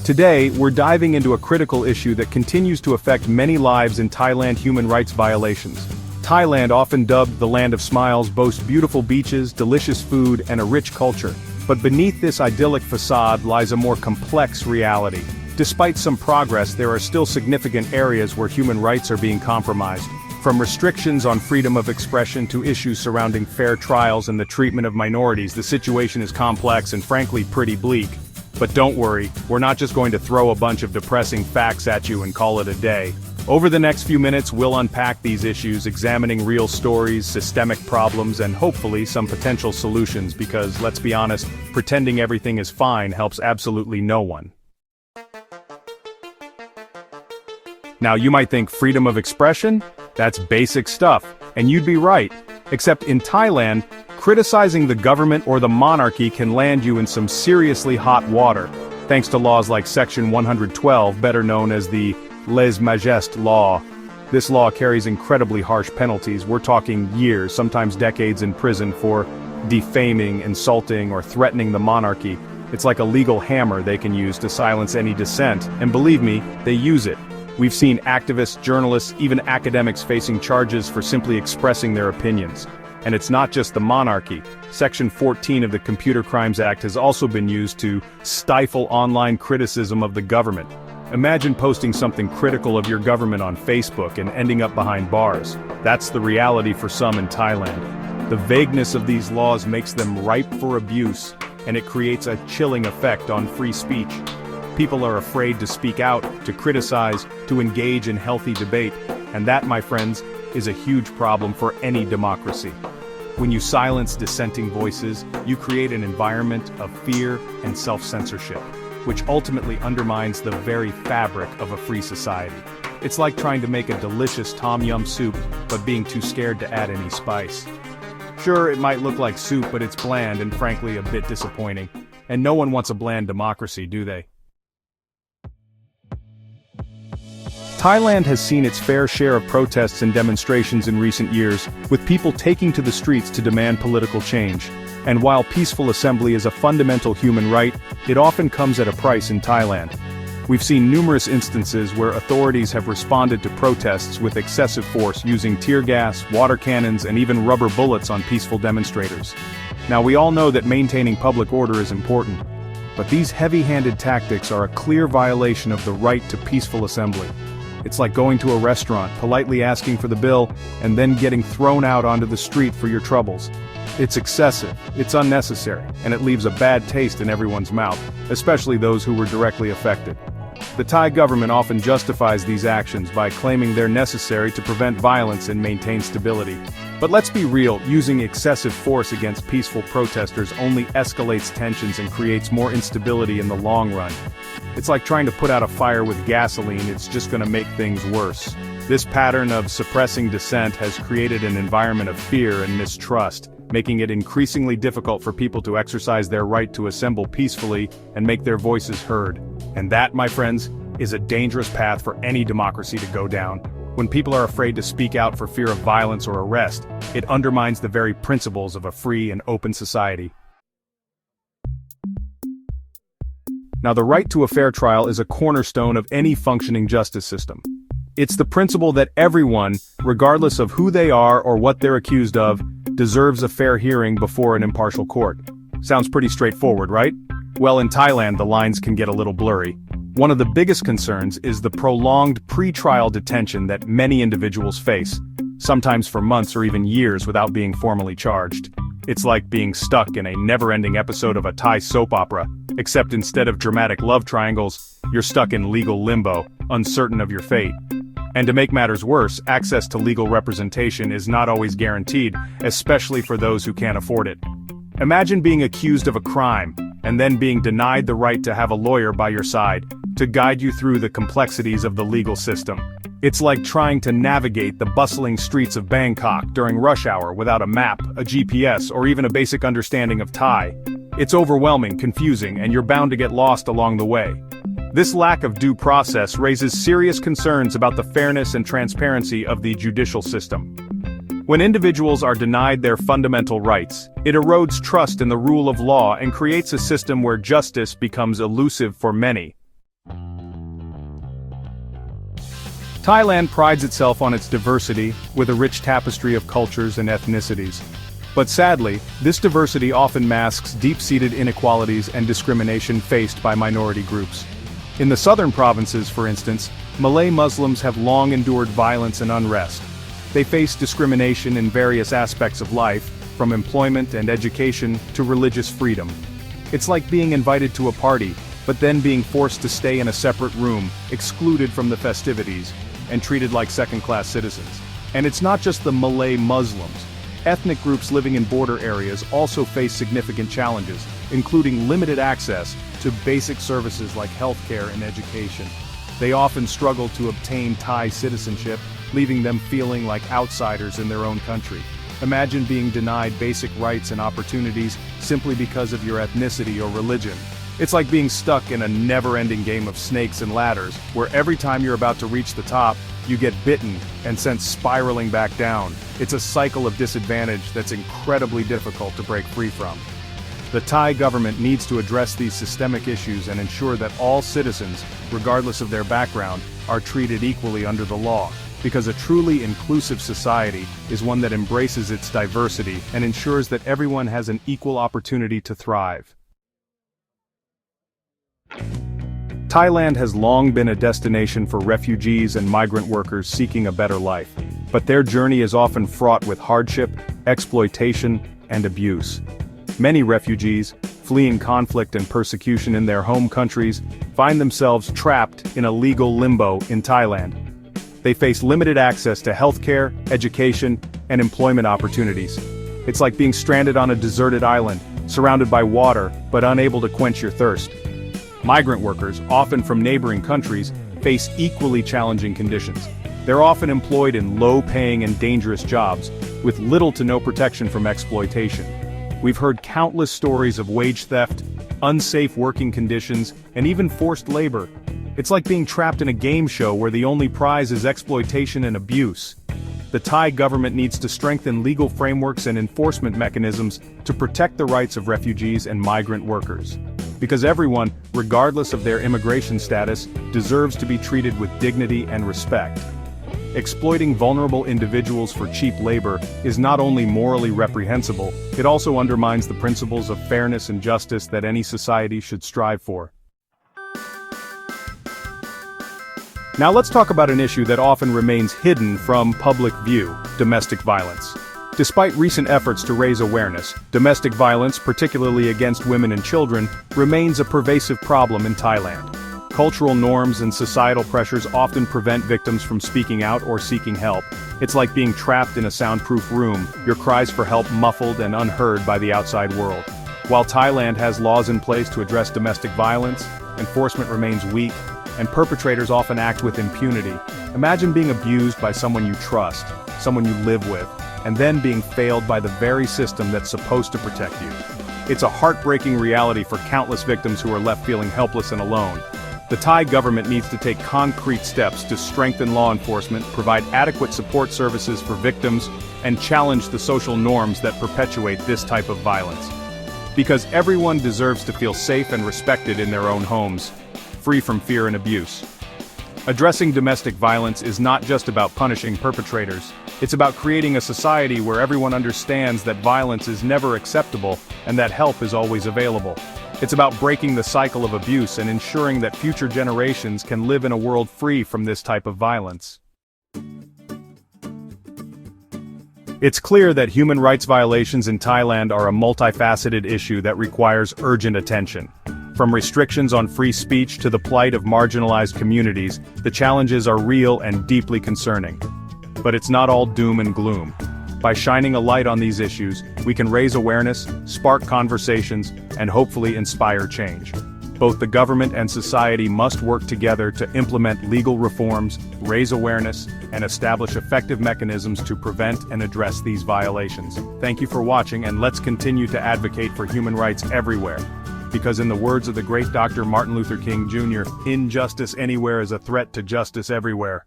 Today, we're diving into a critical issue that continues to affect many lives in Thailand: human rights violations. Thailand, often dubbed the Land of Smiles, boasts beautiful beaches, delicious food, and a rich culture. But beneath this idyllic facade lies a more complex reality. Despite some progress, there are still significant areas where human rights are being compromised. From restrictions on freedom of expression to issues surrounding fair trials and the treatment of minorities, the situation is complex and frankly pretty bleak. But don't worry, we're not just going to throw a bunch of depressing facts at you and call it a day. Over the next few minutes, we'll unpack these issues, examining real stories, systemic problems, and hopefully some potential solutions, because, let's be honest, pretending everything is fine helps absolutely no one. Now you might think freedom of expression? That's basic stuff, and you'd be right. Except in Thailand, criticizing the government or the monarchy can land you in some seriously hot water, thanks to laws like Section 112, better known as the Les Majestés law. This law carries incredibly harsh penalties. We're talking years, sometimes decades in prison for defaming, insulting, or threatening the monarchy. It's like a legal hammer they can use to silence any dissent, and believe me, they use it. We've seen activists, journalists, even academics facing charges for simply expressing their opinions. And it's not just the monarchy. Section 14 of the Computer Crimes Act has also been used to stifle online criticism of the government. Imagine posting something critical of your government on Facebook and ending up behind bars. That's the reality for some in Thailand. The vagueness of these laws makes them ripe for abuse, and it creates a chilling effect on free speech. People are afraid to speak out, to criticize, to engage in healthy debate, and that, my friends, is a huge problem for any democracy. When you silence dissenting voices, you create an environment of fear and self-censorship, which ultimately undermines the very fabric of a free society. It's like trying to make a delicious tom yum soup, but being too scared to add any spice. Sure, it might look like soup, but it's bland and frankly a bit disappointing. And no one wants a bland democracy, do they? Thailand has seen its fair share of protests and demonstrations in recent years, with people taking to the streets to demand political change. And while peaceful assembly is a fundamental human right, it often comes at a price in Thailand. We've seen numerous instances where authorities have responded to protests with excessive force, using tear gas, water cannons, and even rubber bullets on peaceful demonstrators. Now, we all know that maintaining public order is important, but these heavy-handed tactics are a clear violation of the right to peaceful assembly. It's like going to a restaurant, politely asking for the bill, and then getting thrown out onto the street for your troubles. It's excessive, it's unnecessary, and it leaves a bad taste in everyone's mouth, especially those who were directly affected. The Thai government often justifies these actions by claiming they're necessary to prevent violence and maintain stability. But let's be real, using excessive force against peaceful protesters only escalates tensions and creates more instability in the long run. It's like trying to put out a fire with gasoline, it's just going to make things worse. This pattern of suppressing dissent has created an environment of fear and mistrust, making it increasingly difficult for people to exercise their right to assemble peacefully and make their voices heard. And that, my friends, is a dangerous path for any democracy to go down. When people are afraid to speak out for fear of violence or arrest, it undermines the very principles of a free and open society. Now, the right to a fair trial is a cornerstone of any functioning justice system. It's the principle that everyone, regardless of who they are or what they're accused of, deserves a fair hearing before an impartial court. Sounds pretty straightforward, right? Well, in Thailand, the lines can get a little blurry. One of the biggest concerns is the prolonged pre-trial detention that many individuals face, sometimes for months or even years without being formally charged. It's like being stuck in a never-ending episode of a Thai soap opera, except instead of dramatic love triangles, you're stuck in legal limbo, uncertain of your fate. And to make matters worse, access to legal representation is not always guaranteed, especially for those who can't afford it. Imagine being accused of a crime, and then being denied the right to have a lawyer by your side, to guide you through the complexities of the legal system. It's like trying to navigate the bustling streets of Bangkok during rush hour without a map, a GPS, or even a basic understanding of Thai. It's overwhelming, confusing, and you're bound to get lost along the way. This lack of due process raises serious concerns about the fairness and transparency of the judicial system. When individuals are denied their fundamental rights, it erodes trust in the rule of law and creates a system where justice becomes elusive for many. Thailand prides itself on its diversity, with a rich tapestry of cultures and ethnicities. But sadly, this diversity often masks deep-seated inequalities and discrimination faced by minority groups. In the southern provinces, for instance, Malay Muslims have long endured violence and unrest. They face discrimination in various aspects of life, from employment and education to religious freedom. It's like being invited to a party, but then being forced to stay in a separate room, excluded from the festivities, and treated like second-class citizens. And it's not just the Malay Muslims. Ethnic groups living in border areas also face significant challenges, including limited access to basic services like healthcare and education. They often struggle to obtain Thai citizenship, leaving them feeling like outsiders in their own country. Imagine being denied basic rights and opportunities simply because of your ethnicity or religion. It's like being stuck in a never-ending game of snakes and ladders, where every time you're about to reach the top, you get bitten and sent spiraling back down. It's a cycle of disadvantage that's incredibly difficult to break free from. The Thai government needs to address these systemic issues and ensure that all citizens, regardless of their background, are treated equally under the law. Because a truly inclusive society is one that embraces its diversity and ensures that everyone has an equal opportunity to thrive. Thailand has long been a destination for refugees and migrant workers seeking a better life, but their journey is often fraught with hardship, exploitation, and abuse. Many refugees, fleeing conflict and persecution in their home countries, find themselves trapped in a legal limbo in Thailand. They face limited access to healthcare, education, and employment opportunities. It's like being stranded on a deserted island, surrounded by water, but unable to quench your thirst. Migrant workers, often from neighboring countries, face equally challenging conditions. They're often employed in low-paying and dangerous jobs, with little to no protection from exploitation. We've heard countless stories of wage theft, unsafe working conditions, and even forced labor. It's like being trapped in a game show where the only prize is exploitation and abuse. The Thai government needs to strengthen legal frameworks and enforcement mechanisms to protect the rights of refugees and migrant workers. Because everyone, regardless of their immigration status, deserves to be treated with dignity and respect. Exploiting vulnerable individuals for cheap labor is not only morally reprehensible, it also undermines the principles of fairness and justice that any society should strive for. Now let's talk about an issue that often remains hidden from public view: domestic violence. Despite recent efforts to raise awareness, domestic violence, particularly against women and children, remains a pervasive problem in Thailand. Cultural norms and societal pressures often prevent victims from speaking out or seeking help. It's like being trapped in a soundproof room, your cries for help muffled and unheard by the outside world. While Thailand has laws in place to address domestic violence, enforcement remains weak, and perpetrators often act with impunity. Imagine being abused by someone you trust, someone you live with, and then being failed by the very system that's supposed to protect you. It's a heartbreaking reality for countless victims who are left feeling helpless and alone. The Thai government needs to take concrete steps to strengthen law enforcement, provide adequate support services for victims, and challenge the social norms that perpetuate this type of violence. Because everyone deserves to feel safe and respected in their own homes, free from fear and abuse. Addressing domestic violence is not just about punishing perpetrators. It's about creating a society where everyone understands that violence is never acceptable and that help is always available. It's about breaking the cycle of abuse and ensuring that future generations can live in a world free from this type of violence. It's clear that human rights violations in Thailand are a multifaceted issue that requires urgent attention. From restrictions on free speech to the plight of marginalized communities, the challenges are real and deeply concerning. But it's not all doom and gloom. By shining a light on these issues, we can raise awareness, spark conversations, and hopefully inspire change. Both the government and society must work together to implement legal reforms, raise awareness, and establish effective mechanisms to prevent and address these violations. Thank you for watching, and let's continue to advocate for human rights everywhere. Because in the words of the great Dr. Martin Luther King Jr., injustice anywhere is a threat to justice everywhere.